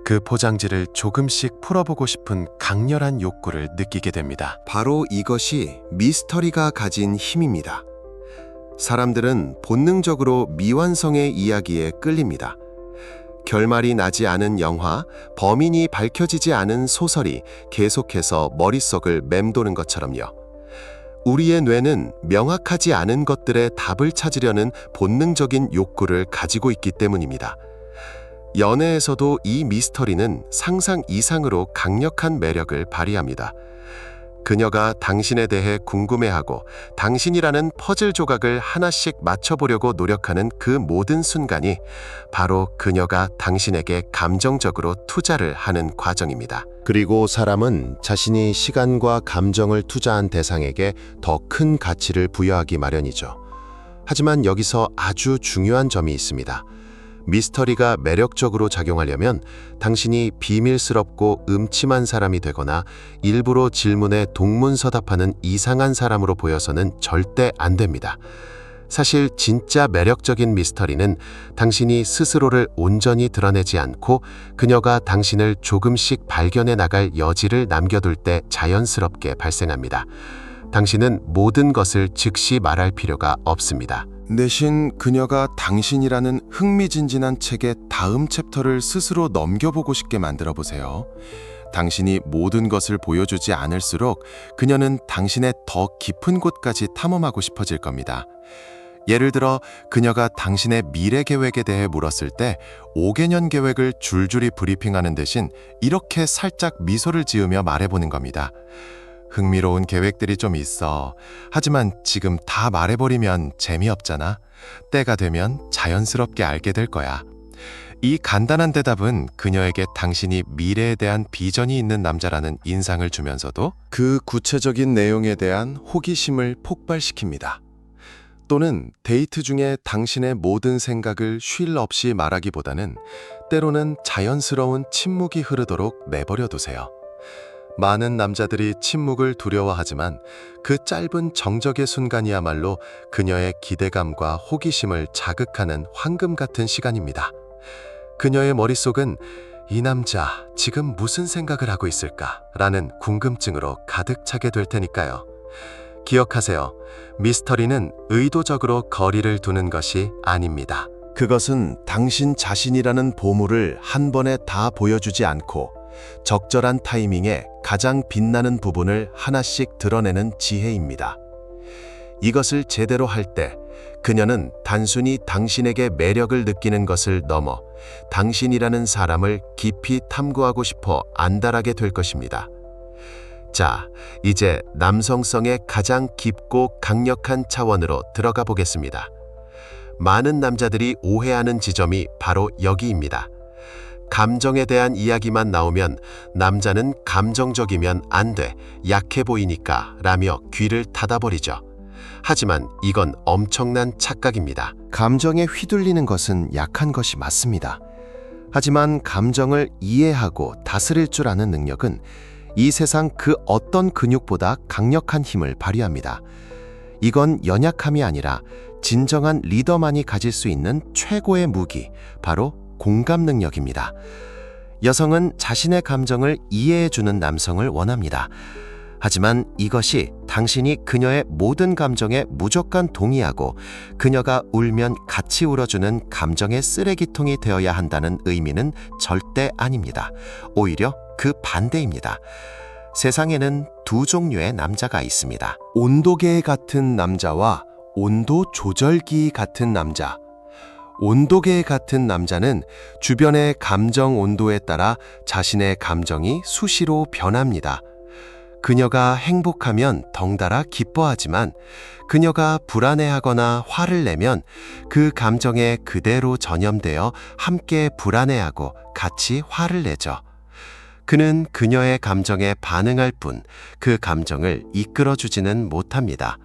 그 포장지를 조금씩 풀어보고 싶은 강렬한 욕구를 느끼게 됩니다. 바로 이것이 미스터리가 가진 힘입니다. 사람들은 본능적으로 미완성의 이야기에 끌립니다. 결말이 나지 않은 영화, 범인이 밝혀지지 않은 소설이 계속해서 머릿속을 맴도는 것처럼요. 우리의 뇌는 명확하지 않은 것들의 답을 찾으려는 본능적인 욕구를 가지고 있기 때문입니다. 연애에서도 이 미스터리는 상상 이상으로 강력한 매력을 발휘합니다. 그녀가 당신에 대해 궁금해하고 당신이라는 퍼즐 조각을 하나씩 맞춰보려고 노력하는 그 모든 순간이 바로 그녀가 당신에게 감정적으로 투자를 하는 과정입니다. 그리고 사람은 자신이 시간과 감정을 투자한 대상에게 더 큰 가치를 부여하기 마련이죠. 하지만 여기서 아주 중요한 점이 있습니다. 미스터리가 매력적으로 작용하려면 당신이 비밀스럽고 음침한 사람이 되거나 일부러 질문에 동문서답하는 이상한 사람으로 보여서는 절대 안 됩니다. 사실 진짜 매력적인 미스터리는 당신이 스스로를 온전히 드러내지 않고 그녀가 당신을 조금씩 발견해 나갈 여지를 남겨둘 때 자연스럽게 발생합니다. 당신은 모든 것을 즉시 말할 필요가 없습니다. 대신 그녀가 당신이라는 흥미진진한 책의 다음 챕터를 스스로 넘겨보고 싶게 만들어 보세요. 당신이 모든 것을 보여주지 않을수록 그녀는 당신의 더 깊은 곳까지 탐험하고 싶어질 겁니다. 예를 들어 그녀가 당신의 미래 계획에 대해 물었을 때 5개년 계획을 줄줄이 브리핑하는 대신 이렇게 살짝 미소를 지으며 말해보는 겁니다. 흥미로운 계획들이 좀 있어. 하지만 지금 다 말해버리면 재미없잖아. 때가 되면 자연스럽게 알게 될 거야. 이 간단한 대답은 그녀에게 당신이 미래에 대한 비전이 있는 남자라는 인상을 주면서도 그 구체적인 내용에 대한 호기심을 폭발시킵니다. 또는 데이트 중에 당신의 모든 생각을 쉴 없이 말하기보다는 때로는 자연스러운 침묵이 흐르도록 내버려 두세요. 많은 남자들이 침묵을 두려워하지만 그 짧은 정적의 순간이야말로 그녀의 기대감과 호기심을 자극하는 황금 같은 시간입니다. 그녀의 머릿속은 이 남자 지금 무슨 생각을 하고 있을까? 라는 궁금증으로 가득 차게 될 테니까요. 기억하세요. 미스터리는 의도적으로 거리를 두는 것이 아닙니다. 그것은 당신 자신이라는 보물을 한 번에 다 보여주지 않고 적절한 타이밍에 가장 빛나는 부분을 하나씩 드러내는 지혜입니다. 이것을 제대로 할 때 그녀는 단순히 당신에게 매력을 느끼는 것을 넘어 당신이라는 사람을 깊이 탐구하고 싶어 안달하게 될 것입니다. 자, 이제 남성성의 가장 깊고 강력한 차원으로 들어가 보겠습니다. 많은 남자들이 오해하는 지점이 바로 여기입니다. 감정에 대한 이야기만 나오면 남자는 감정적이면 안 돼, 약해 보이니까 라며 귀를 닫아버리죠. 하지만 이건 엄청난 착각입니다. 감정에 휘둘리는 것은 약한 것이 맞습니다. 하지만 감정을 이해하고 다스릴 줄 아는 능력은 이 세상 그 어떤 근육보다 강력한 힘을 발휘합니다. 이건 연약함이 아니라 진정한 리더만이 가질 수 있는 최고의 무기, 바로 공감 능력입니다. 여성은 자신의 감정을 이해해주는 남성을 원합니다. 하지만 이것이 당신이 그녀의 모든 감정에 무조건 동의하고 그녀가 울면 같이 울어주는 감정의 쓰레기통이 되어야 한다는 의미는 절대 아닙니다. 오히려 그 반대입니다. 세상에는 두 종류의 남자가 있습니다. 온도계 같은 남자와 온도 조절기 같은 남자. 온도계 같은 남자는 주변의 감정 온도에 따라 자신의 감정이 수시로 변합니다. 그녀가 행복하면 덩달아 기뻐하지만 그녀가 불안해하거나 화를 내면 그 감정에 그대로 전염되어 함께 불안해하고 같이 화를 내죠. 그는 그녀의 감정에 반응할 뿐 그 감정을 이끌어주지는 못합니다.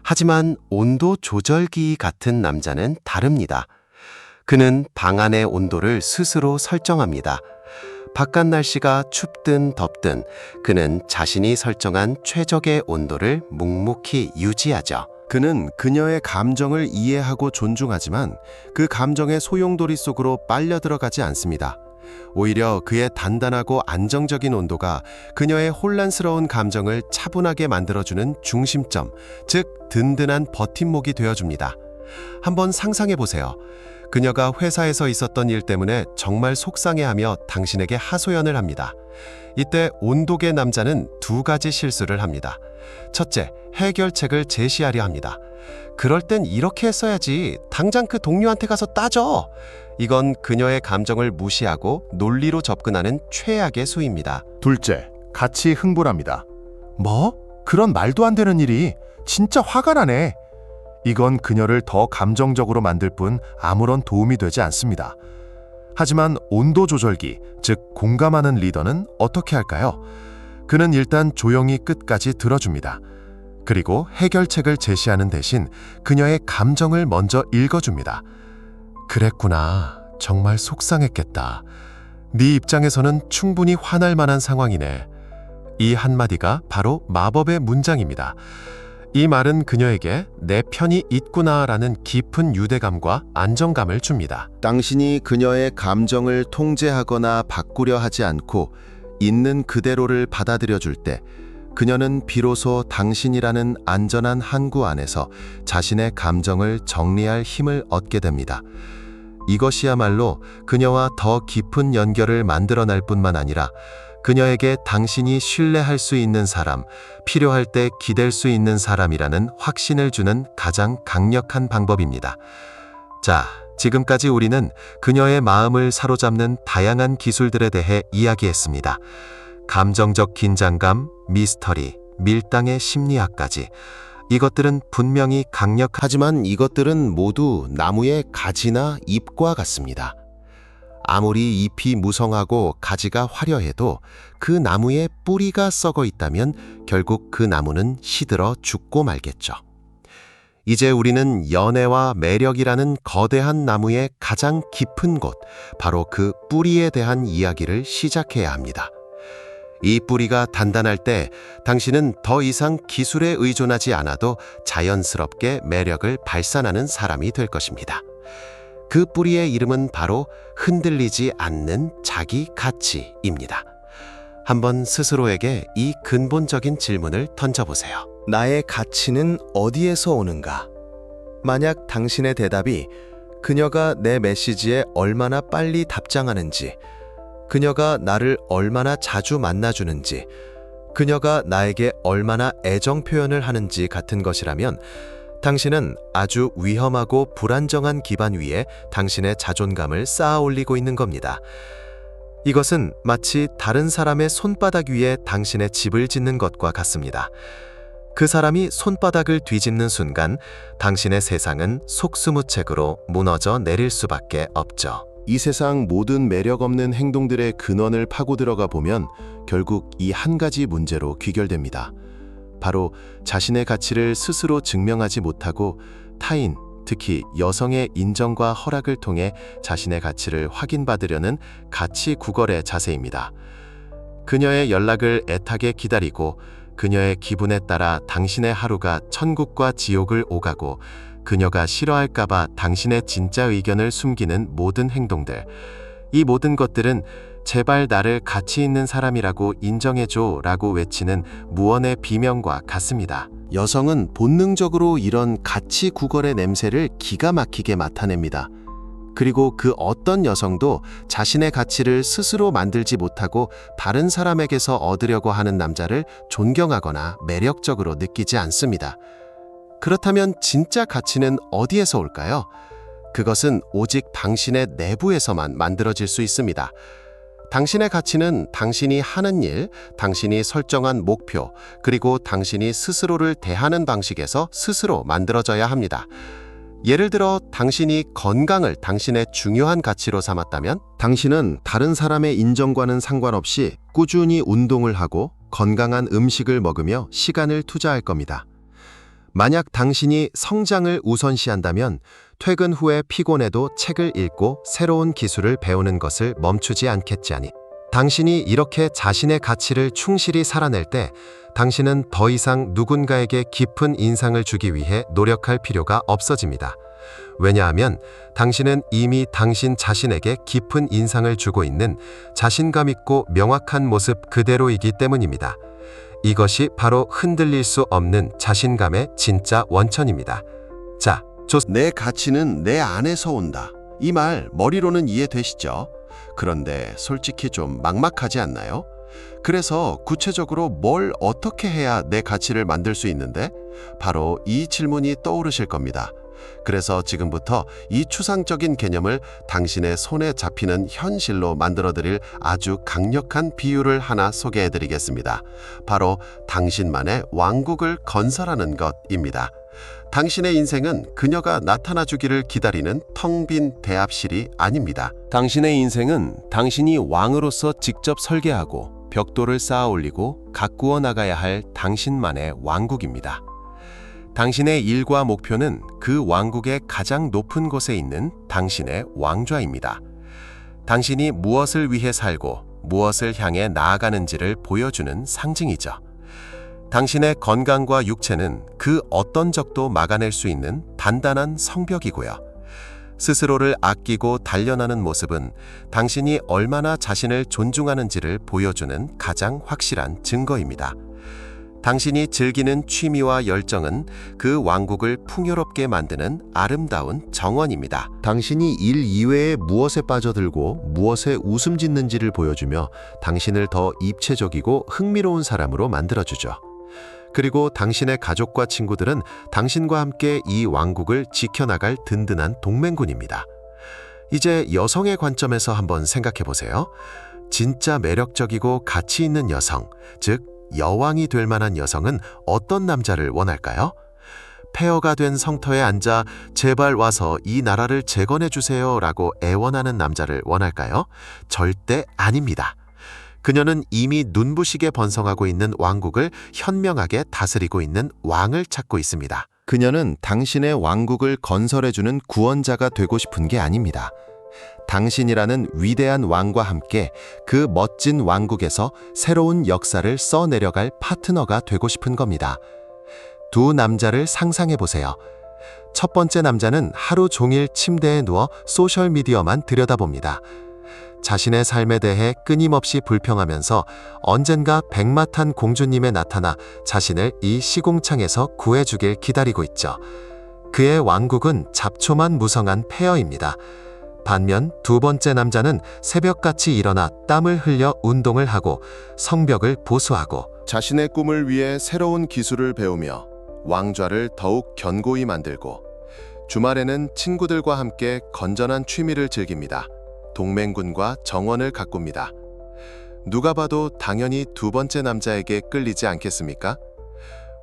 하지만 온도 조절기 같은 남자는 다릅니다. 그는 방 안의 온도를 스스로 설정합니다. 바깥 날씨가 춥든 덥든 그는 자신이 설정한 최적의 온도를 묵묵히 유지하죠. 그는 그녀의 감정을 이해하고 존중하지만 그 감정의 소용돌이 속으로 빨려 들어가지 않습니다. 오히려 그의 단단하고 안정적인 온도가 그녀의 혼란스러운 감정을 차분하게 만들어주는 중심점, 즉 든든한 버팀목이 되어줍니다. 한번 상상해보세요. 그녀가 회사에서 있었던 일 때문에 정말 속상해하며 당신에게 하소연을 합니다. 이때 온도계 남자는 두 가지 실수를 합니다. 첫째, 해결책을 제시하려 합니다. 그럴 땐 이렇게 했어야지. 당장 그 동료한테 가서 따져. 이건 그녀의 감정을 무시하고 논리로 접근하는 최악의 수입니다. 둘째, 같이 흥분합니다. 뭐? 그런 말도 안 되는 일이 진짜 화가 나네. 이건 그녀를 더 감정적으로 만들 뿐 아무런 도움이 되지 않습니다. 하지만 온도 조절기, 즉 공감하는 리더는 어떻게 할까요? 그는 일단 조용히 끝까지 들어줍니다. 그리고 해결책을 제시하는 대신 그녀의 감정을 먼저 읽어줍니다. 그랬구나. 정말 속상했겠다. 네 입장에서는 충분히 화날 만한 상황이네. 이 한마디가 바로 마법의 문장입니다. 이 말은 그녀에게 내 편이 있구나라는 깊은 유대감과 안정감을 줍니다. 당신이 그녀의 감정을 통제하거나 바꾸려 하지 않고 있는 그대로를 받아들여 줄 때 그녀는 비로소 당신이라는 안전한 항구 안에서 자신의 감정을 정리할 힘을 얻게 됩니다. 이것이야말로 그녀와 더 깊은 연결을 만들어낼 뿐만 아니라 그녀에게 당신이 신뢰할 수 있는 사람, 필요할 때 기댈 수 있는 사람이라는 확신을 주는 가장 강력한 방법입니다. 자, 지금까지 우리는 그녀의 마음을 사로잡는 다양한 기술들에 대해 이야기했습니다. 감정적 긴장감, 미스터리, 밀당의 심리학까지. 이것들은 분명히 하지만 이것들은 모두 나무의 가지나 잎과 같습니다. 아무리 잎이 무성하고 가지가 화려해도 그 나무에 뿌리가 썩어 있다면 결국 그 나무는 시들어 죽고 말겠죠. 이제 우리는 연애와 매력이라는 거대한 나무의 가장 깊은 곳, 바로 그 뿌리에 대한 이야기를 시작해야 합니다. 이 뿌리가 단단할 때 당신은 더 이상 기술에 의존하지 않아도 자연스럽게 매력을 발산하는 사람이 될 것입니다. 그 뿌리의 이름은 바로 흔들리지 않는 자기 가치입니다. 한번 스스로에게 이 근본적인 질문을 던져보세요. 나의 가치는 어디에서 오는가? 만약 당신의 대답이 그녀가 내 메시지에 얼마나 빨리 답장하는지, 그녀가 나를 얼마나 자주 만나주는지, 그녀가 나에게 얼마나 애정 표현을 하는지 같은 것이라면 당신은 아주 위험하고 불안정한 기반 위에 당신의 자존감을 쌓아 올리고 있는 겁니다. 이것은 마치 다른 사람의 손바닥 위에 당신의 집을 짓는 것과 같습니다. 그 사람이 손바닥을 뒤집는 순간 당신의 세상은 속수무책으로 무너져 내릴 수밖에 없죠. 이 세상 모든 매력 없는 행동들의 근원을 파고 들어가 보면 결국 이 한 가지 문제로 귀결됩니다. 바로 자신의 가치를 스스로 증명하지 못하고 타인, 특히 여성의 인정과 허락을 통해 자신의 가치를 확인받으려는 가치 구걸의 자세입니다. 그녀의 연락을 애타게 기다리고 그녀의 기분에 따라 당신의 하루가 천국과 지옥을 오가고 그녀가 싫어할까봐 당신의 진짜 의견을 숨기는 모든 행동들, 이 모든 것들은 제발 나를 가치 있는 사람이라고 인정해줘 라고 외치는 무언의 비명과 같습니다. 여성은 본능적으로 이런 가치 구걸의 냄새를 기가 막히게 맡아냅니다. 그리고 그 어떤 여성도 자신의 가치를 스스로 만들지 못하고 다른 사람에게서 얻으려고 하는 남자를 존경하거나 매력적으로 느끼지 않습니다. 그렇다면 진짜 가치는 어디에서 올까요? 그것은 오직 당신의 내부에서만 만들어질 수 있습니다. 당신의 가치는 당신이 하는 일, 당신이 설정한 목표, 그리고 당신이 스스로를 대하는 방식에서 스스로 만들어져야 합니다. 예를 들어 당신이 건강을 당신의 중요한 가치로 삼았다면 당신은 다른 사람의 인정과는 상관없이 꾸준히 운동을 하고 건강한 음식을 먹으며 시간을 투자할 겁니다. 만약 당신이 성장을 우선시한다면 퇴근 후에 피곤해도 책을 읽고 새로운 기술을 배우는 것을 멈추지 않겠지아니. 당신이 이렇게 자신의 가치를 충실히 살아낼 때 당신은 더 이상 누군가에게 깊은 인상을 주기 위해 노력할 필요가 없어집니다. 왜냐하면 당신은 이미 당신 자신에게 깊은 인상을 주고 있는 자신감 있고 명확한 모습 그대로이기 때문입니다. 이것이 바로 흔들릴 수 없는 자신감의 진짜 원천입니다. 자, 내 가치는 내 안에서 온다. 이 말 머리로는 이해되시죠? 그런데 솔직히 좀 막막하지 않나요? 그래서 구체적으로 뭘 어떻게 해야 내 가치를 만들 수 있는데? 바로 이 질문이 떠오르실 겁니다. 그래서 지금부터 이 추상적인 개념을 당신의 손에 잡히는 현실로 만들어드릴 아주 강력한 비유를 하나 소개해드리겠습니다. 바로 당신만의 왕국을 건설하는 것입니다. 당신의 인생은 그녀가 나타나 주기를 기다리는 텅 빈 대합실이 아닙니다. 당신의 인생은 당신이 왕으로서 직접 설계하고 벽돌을 쌓아 올리고 가꾸어 나가야 할 당신만의 왕국입니다. 당신의 일과 목표는 그 왕국의 가장 높은 곳에 있는 당신의 왕좌입니다. 당신이 무엇을 위해 살고 무엇을 향해 나아가는지를 보여주는 상징이죠. 당신의 건강과 육체는 그 어떤 적도 막아낼 수 있는 단단한 성벽이고요. 스스로를 아끼고 단련하는 모습은 당신이 얼마나 자신을 존중하는지를 보여주는 가장 확실한 증거입니다. 당신이 즐기는 취미와 열정은 그 왕국을 풍요롭게 만드는 아름다운 정원입니다. 당신이 일 이외에 무엇에 빠져들고 무엇에 웃음 짓는지를 보여주며 당신을 더 입체적이고 흥미로운 사람으로 만들어주죠. 그리고 당신의 가족과 친구들은 당신과 함께 이 왕국을 지켜나갈 든든한 동맹군입니다. 이제 여성의 관점에서 한번 생각해 보세요. 진짜 매력적이고 가치 있는 여성, 즉 여왕이 될 만한 여성은 어떤 남자를 원할까요? 폐허가 된 성터에 앉아 제발 와서 이 나라를 재건해 주세요 라고 애원하는 남자를 원할까요? 절대 아닙니다. 그녀는 이미 눈부시게 번성하고 있는 왕국을 현명하게 다스리고 있는 왕을 찾고 있습니다. 그녀는 당신의 왕국을 건설해주는 구원자가 되고 싶은 게 아닙니다. 당신이라는 위대한 왕과 함께 그 멋진 왕국에서 새로운 역사를 써내려갈 파트너가 되고 싶은 겁니다. 두 남자를 상상해 보세요. 첫 번째 남자는 하루 종일 침대에 누워 소셜미디어만 들여다봅니다. 자신의 삶에 대해 끊임없이 불평하면서 언젠가 백마탄 공주님에 나타나 자신을 이 시궁창에서 구해주길 기다리고 있죠. 그의 왕국은 잡초만 무성한 폐허입니다. 반면 두 번째 남자는 새벽같이 일어나 땀을 흘려 운동을 하고 성벽을 보수하고 자신의 꿈을 위해 새로운 기술을 배우며 왕좌를 더욱 견고히 만들고 주말에는 친구들과 함께 건전한 취미를 즐깁니다. 동맹군과 정원을 가꿉니다. 누가 봐도 당연히 두 번째 남자에게 끌리지 않겠습니까?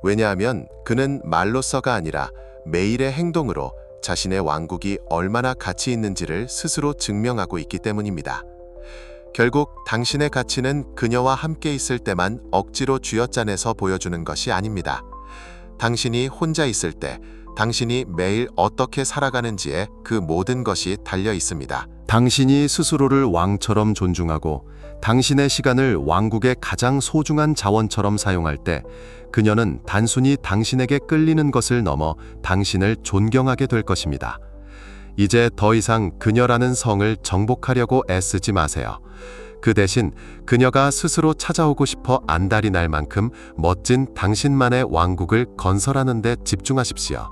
왜냐하면 그는 말로서가 아니라 매일의 행동으로 자신의 왕국이 얼마나 가치 있는지를 스스로 증명하고 있기 때문입니다. 결국 당신의 가치는 그녀와 함께 있을 때만 억지로 쥐어짜내서 보여주는 것이 아닙니다. 당신이 혼자 있을 때 당신이 매일 어떻게 살아가는지에 그 모든 것이 달려 있습니다. 당신이 스스로를 왕처럼 존중하고 당신의 시간을 왕국의 가장 소중한 자원처럼 사용할 때 그녀는 단순히 당신에게 끌리는 것을 넘어 당신을 존경하게 될 것입니다. 이제 더 이상 그녀라는 성을 정복하려고 애쓰지 마세요. 그 대신 그녀가 스스로 찾아오고 싶어 안달이 날 만큼 멋진 당신만의 왕국을 건설하는 데 집중하십시오.